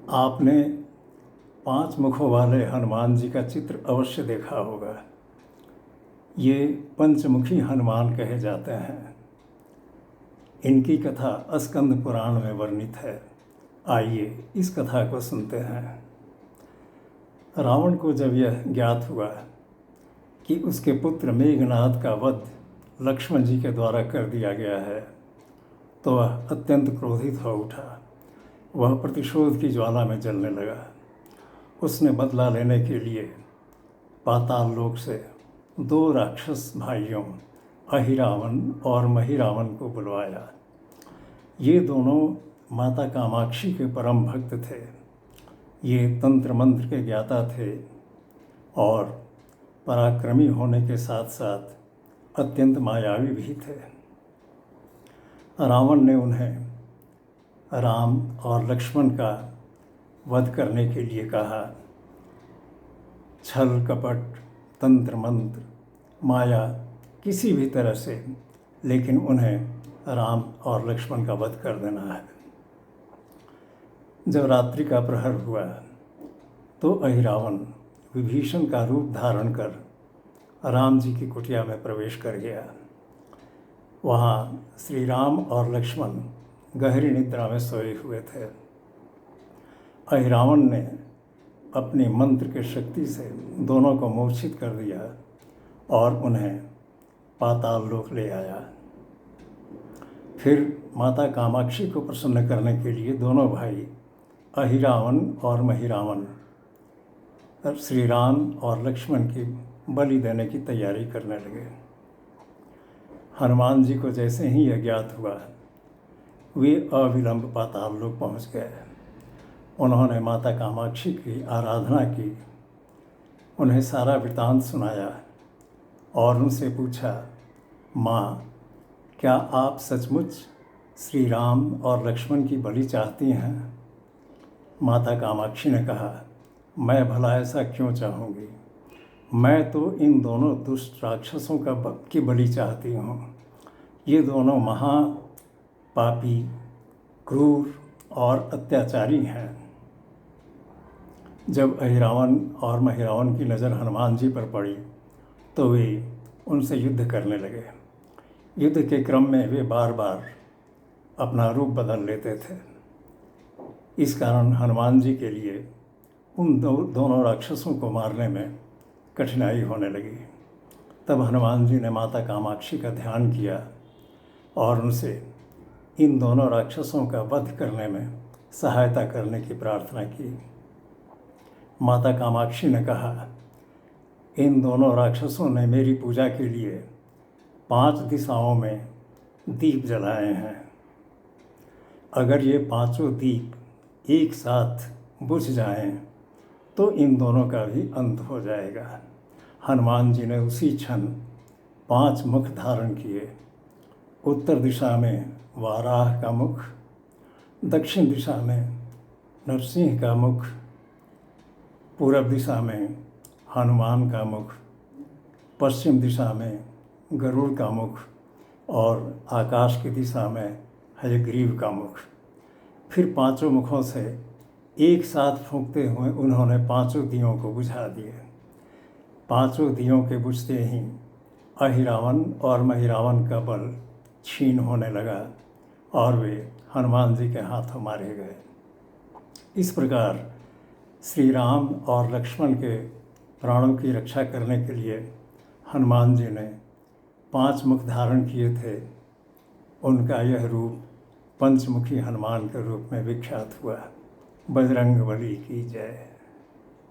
आपने 5 मुखों वाले हनुमान जी का चित्र अवश्य देखा होगा। ये पंचमुखी हनुमान कहे जाते हैं। इनकी कथा स्कंद पुराण में वर्णित है। आइए इस कथा को सुनते हैं। रावण को जब यह ज्ञात हुआ कि उसके पुत्र मेघनाद का वध लक्ष्मण जी के द्वारा कर दिया गया है, तो वह अत्यंत क्रोधित हो उठा। वह प्रतिशोध की ज्वाला में जलने लगा। उसने बदला लेने के लिए पाताल लोक से 2 राक्षस भाइयों अहिरावण और महिरावण को बुलवाया। ये दोनों माता कामाक्षी के परम भक्त थे। ये तंत्र मंत्र के ज्ञाता थे और पराक्रमी होने के साथ साथ अत्यंत मायावी भी थे। रावण ने उन्हें राम और लक्ष्मण का वध करने के लिए कहा। छल कपट, तंत्र मंत्र, माया, किसी भी तरह से, लेकिन उन्हें राम और लक्ष्मण का वध कर देना है। जब रात्रि का प्रहर हुआ तो अहिरावण विभीषण का रूप धारण कर राम जी की कुटिया में प्रवेश कर गया। वहाँ श्री राम और लक्ष्मण गहरी निद्रा में सोए हुए थे। अहिरावण ने अपनी मंत्र की शक्ति से दोनों को मूर्छित कर दिया और उन्हें पाताल लोक ले आया। फिर माता कामाक्षी को प्रसन्न करने के लिए दोनों भाई अहिरावण और महिरावण श्री राम और लक्ष्मण की बलि देने की तैयारी करने लगे। हनुमान जी को जैसे ही यह ज्ञात हुआ, वे अविलंब पाताल लोक पहुँच गए। उन्होंने माता कामाक्षी की आराधना की, उन्हें सारा वृतांत सुनाया और उनसे पूछा, माँ, क्या आप सचमुच श्री राम और लक्ष्मण की बलि चाहती हैं? माता कामाक्षी ने कहा, मैं भला ऐसा क्यों चाहूँगी? मैं तो इन दोनों दुष्ट राक्षसों की बलि चाहती हूँ। ये दोनों महापापी, क्रूर और अत्याचारी हैं। जब अहिरावण और महिरावण की नज़र हनुमान जी पर पड़ी तो वे उनसे युद्ध करने लगे। युद्ध के क्रम में वे बार बार अपना रूप बदल लेते थे। इस कारण हनुमान जी के लिए उन दोनों राक्षसों को मारने में कठिनाई होने लगी। तब हनुमान जी ने माता कामाक्षी का ध्यान किया और उनसे इन दोनों राक्षसों का वध करने में सहायता करने की प्रार्थना की। माता कामाक्षी ने कहा, इन दोनों राक्षसों ने मेरी पूजा के लिए 5 दिशाओं में दीप जलाए हैं। अगर ये 5 दीप एक साथ बुझ जाएं तो इन दोनों का भी अंत हो जाएगा। हनुमान जी ने उसी क्षण 5 मुख धारण किए। उत्तर दिशा में वाराह का मुख, दक्षिण दिशा में नरसिंह का मुख, पूरब दिशा में हनुमान का मुख, पश्चिम दिशा में गरुड़ का मुख और आकाश की दिशा में हयग्रीव का मुख। फिर 5 मुखों से एक साथ फूंकते हुए उन्होंने 5 दियों को बुझा दिए। 5 दियों के बुझते ही अहिरावण और महिरावण का बल क्षीण होने लगा और वे हनुमान जी के हाथों मारे गए। इस प्रकार श्री राम और लक्ष्मण के प्राणों की रक्षा करने के लिए हनुमान जी ने 5 मुख धारण किए थे। उनका यह रूप पंचमुखी हनुमान के रूप में विख्यात हुआ। बजरंगबली की जय।